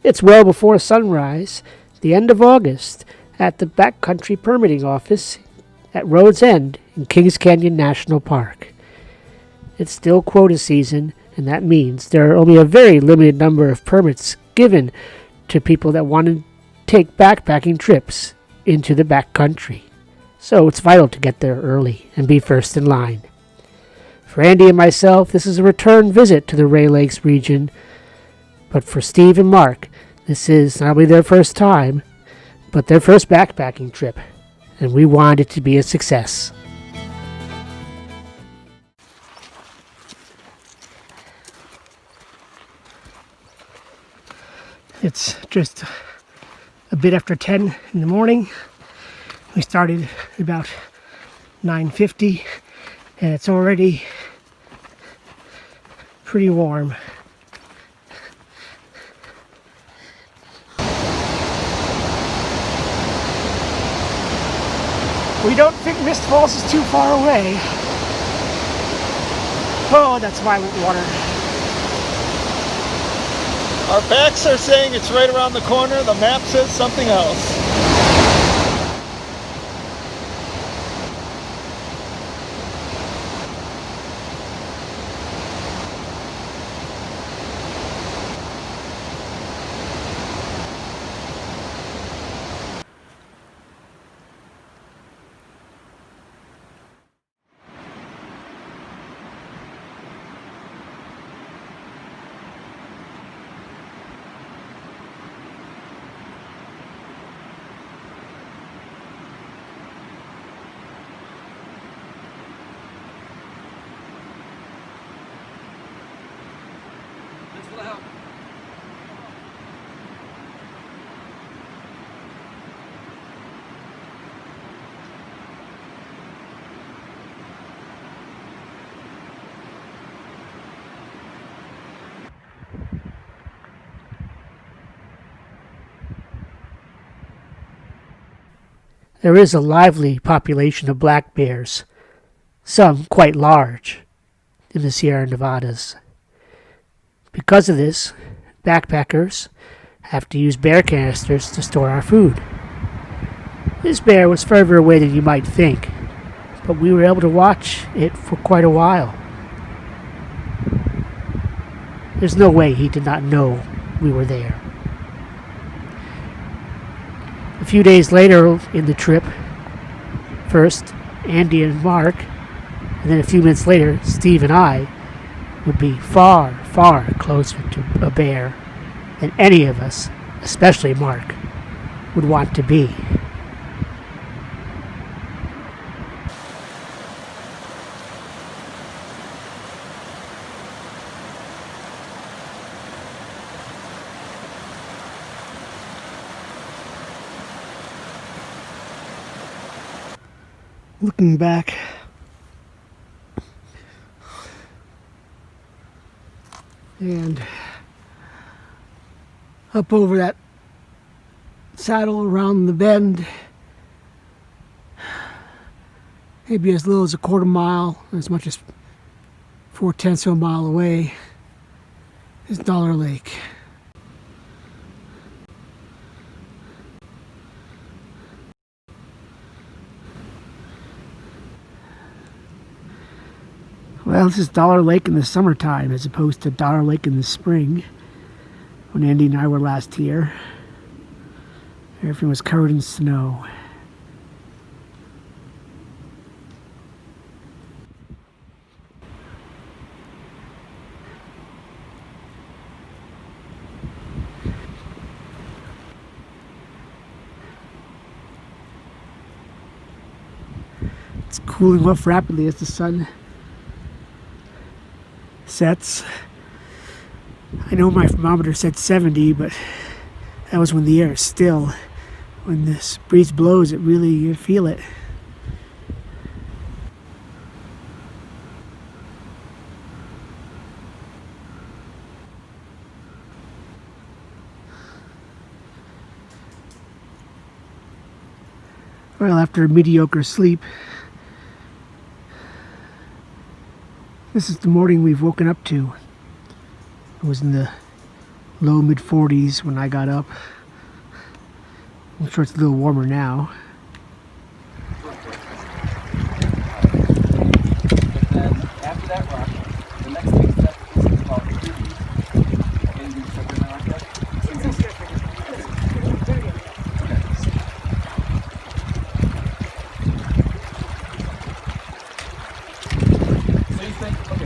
It's well before sunrise, the end of August, at the backcountry permitting office at Road's End in Kings Canyon National Park. It's still quota season, and that means there are only a very limited number of permits given to people that want to take backpacking trips into the backcountry. So it's vital to get there early and be first in line. For Andy and myself, this is a return visit to the Rae Lakes region, but for Steve and Mark, this is not only their first time, but their first backpacking trip, and we want it to be a success. It's just a bit after 10 in the morning. We started about 9:50, and it's already pretty warm. We don't think Mist Falls is too far away. Oh, that's violent water. Our backs are saying it's right around the corner. The map says something else. There is a lively population of black bears, some quite large, in the Sierra Nevadas. Because of this, backpackers have to use bear canisters to store our food. This bear was further away than you might think, but we were able to watch it for quite a while. There's no way he did not know we were there. A few days later in the trip, first Andy and Mark, and then a few minutes later Steve and I would be far, far closer to a bear than any of us, especially Mark, would want to be. Looking back, and up over that saddle around the bend, maybe as little as a quarter mile, as much as 4/10 of a mile away, is Dollar Lake. Well, this is Dollar Lake in the summertime as opposed to Dollar Lake in the spring, when Andy and I were last here. Everything was covered in snow. It's cooling off rapidly as the sun sets. I know my thermometer said 70, but that was when the air is still. When this breeze blows, it really, you feel it. Well, after a mediocre sleep, this is the morning we've woken up to. It was in the low mid 40s when I got up. I'm sure it's a little warmer now. But then after that rock, the next big step is called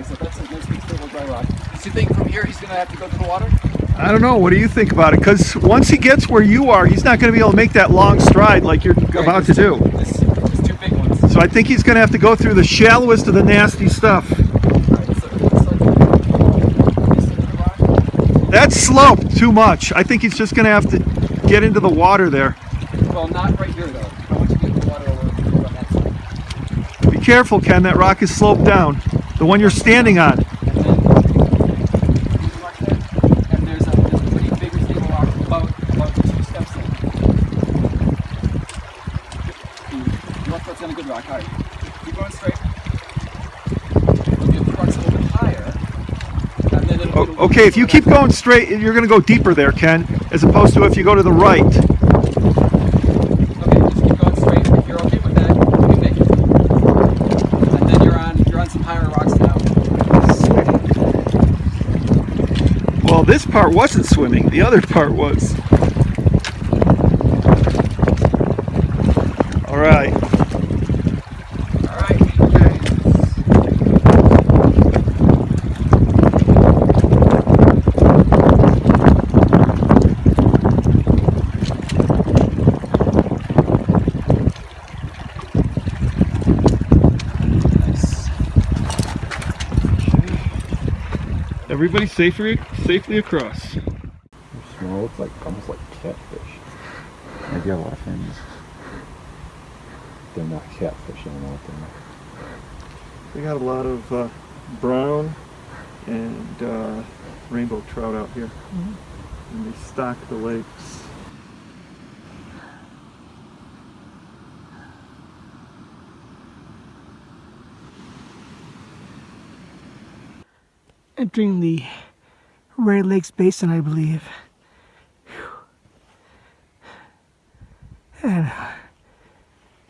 so that's his next big stable dry rock. So you think from here he's going to have to go to the water? I don't know. What do you think about it? Because once he gets where you are, he's not going to be able to make that long stride like you're about to do. There's two big ones. So I think he's going to have to go through the shallowest of the nasty stuff. That's sloped too much. I think he's just going to have to get into the water there. Well, not right here, though. I want you to get the water over on that side. Be careful, Ken. That rock is sloped down. The one you're standing on. And there's a pretty big stable rock about 2 steps in. Left foot's on a good rock. All right. Keep going straight. We'll get the rocks a little bit higher. And then Okay, if you keep going straight, you're going to go deeper there, Ken, as opposed to if you go to the right. Okay, just keep going straight. If you're okay with that, you can make it. And then you're on some higher rocks now. Well, this part wasn't swimming. The other part was. All right. All right. Everybody safely across. They're small, look like almost like catfish. Maybe a lot of things. They're not catfish, I don't know what they are. We got a lot of brown and rainbow trout out here. And they stock the lakes. Entering the Rae Lakes basin, I believe. And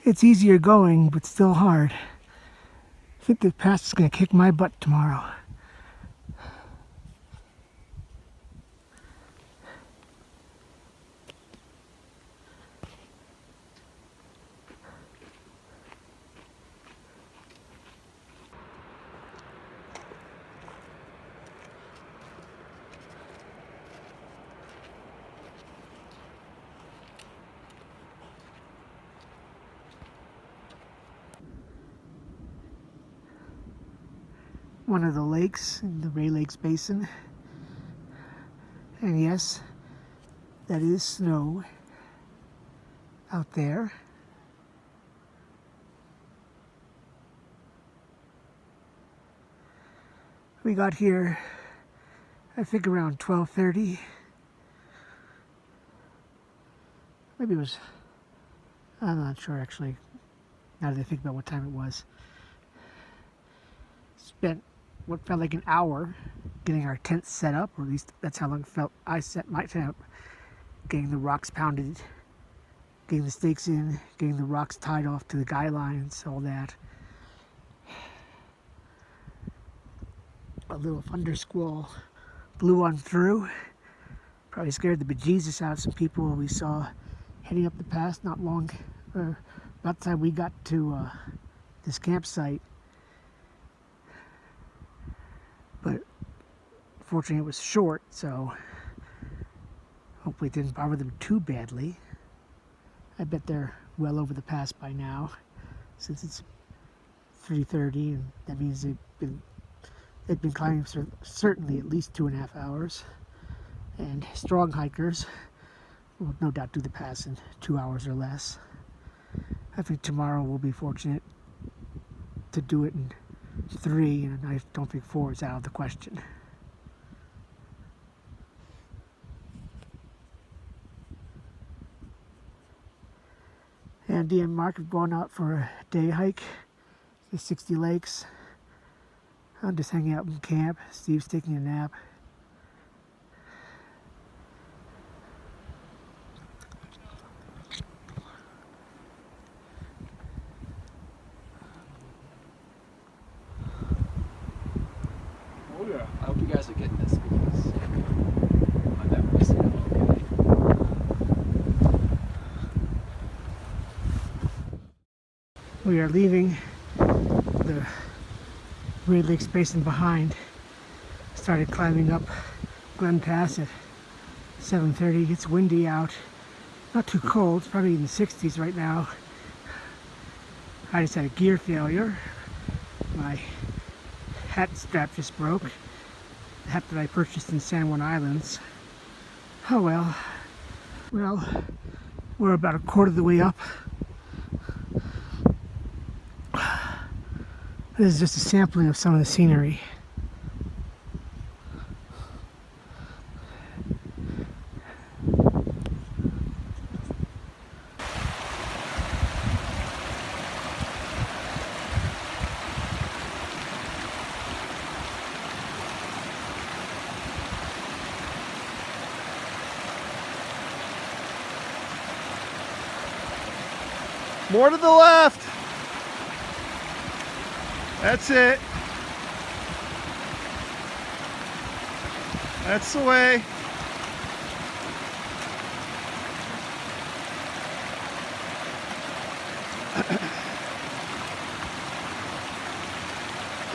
it's easier going, but still hard. I think the pass is going to kick my butt tomorrow. One of the lakes in the Rae Lakes basin. And yes, that is snow out there. We got here, I think around 12:30. Maybe it was, I'm not sure actually, now that I think about what time it was. Spent what felt like an hour getting our tent set up, or at least that's how long it felt I set my tent up. Getting the rocks pounded, getting the stakes in, getting the rocks tied off to the guy lines, all that. A little thunder squall blew on through. Probably scared the bejesus out of some people we saw heading up the pass not long, about the time we got to this campsite. But fortunately it was short, so hopefully it didn't bother them too badly. I bet they're well over the pass by now, since it's 3:30, and that means they've been climbing for certainly at least 2.5 hours. And strong hikers will no doubt do the pass in 2 hours or less. I think tomorrow we'll be fortunate to do it in 3, and I don't think 4 is out of the question. Andy and Mark have gone out for a day hike to 60 lakes. I'm just hanging out in camp. Steve's taking a nap. especially getting this because my memories, you know, okay. We are leaving the Rae Lakes Basin behind. Started climbing up Glen Pass at 7:30. It's windy out. Not too cold. It's probably in the 60s right now. I just had a gear failure. My hat strap just broke. The hat that I purchased in San Juan Islands. Oh well. Well, we're about a quarter of the way up. This is just a sampling of some of the scenery. More to the left. That's it. That's the way.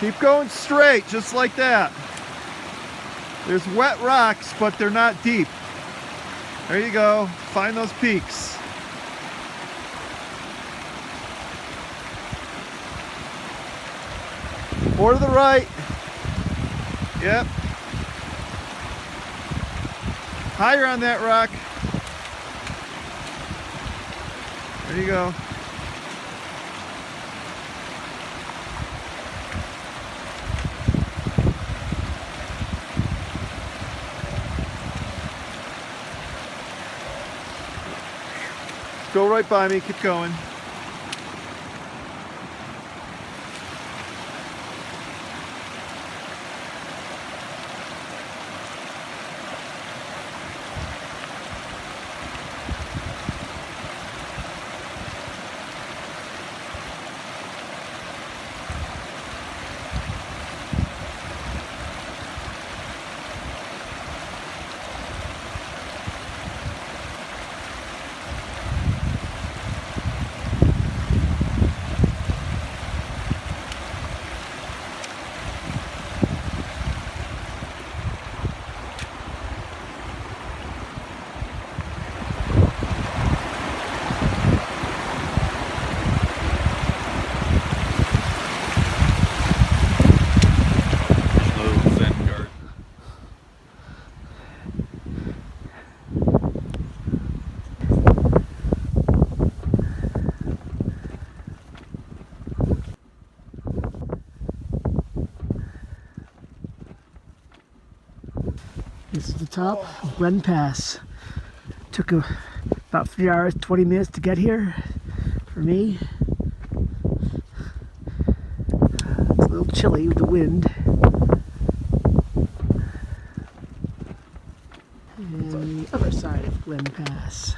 Keep going straight, just like that. There's wet rocks, but they're not deep. There you go. Find those peaks. More to the right. Yep. Higher on that rock. There you go. Go right by me, keep going. This is the top of Glen Pass. Took about 3 hours, 20 minutes to get here for me. It's a little chilly with the wind. And the other side of Glen Pass.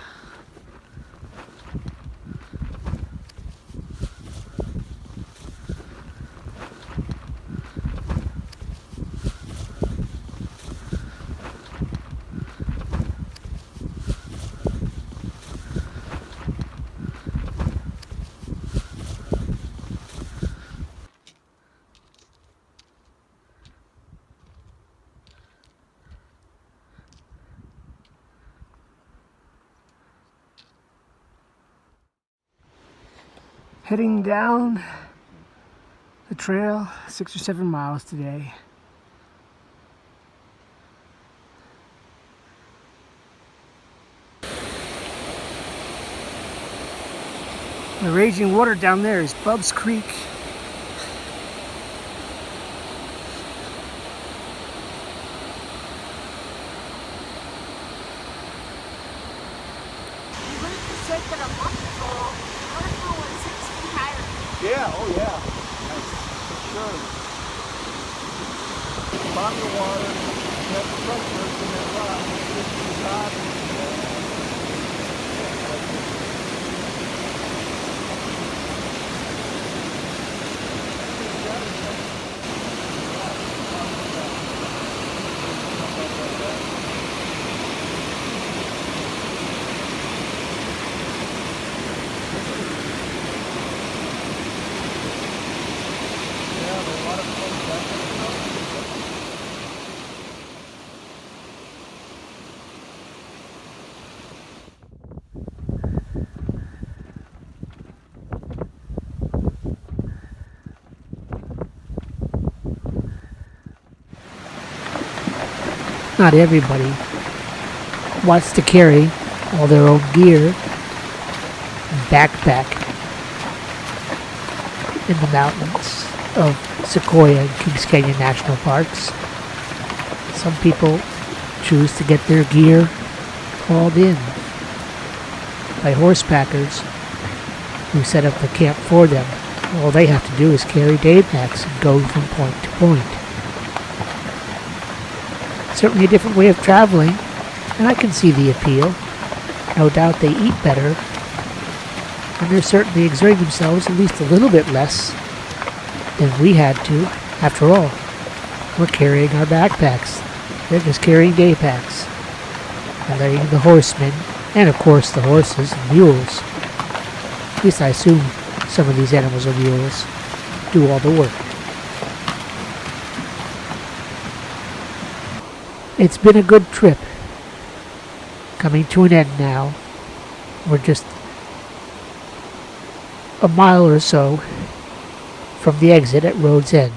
Heading down the trail, 6 or 7 miles today. The raging water down there is Bub's Creek. Yeah, oh yeah. Nice. For sure. Bottom of the water, you have the pressure in that rock. It's hot. not everybody wants to carry all their own gear and backpack in the mountains of Sequoia and Kings Canyon National Parks. Some people choose to get their gear hauled in by horse packers who set up the camp for them. All they have to do is carry day packs and go from point to point. Certainly a different way of traveling, and I can see the appeal. No doubt they eat better, and they're certainly exerting themselves at least a little bit less than we had to. After all, we're carrying our backpacks. They're just carrying day packs. And letting the horsemen, and of course the horses and mules, at least I assume some of these animals are mules, do all the work. It's been a good trip. Coming to an end now. We're just a mile or so from the exit at Road's End.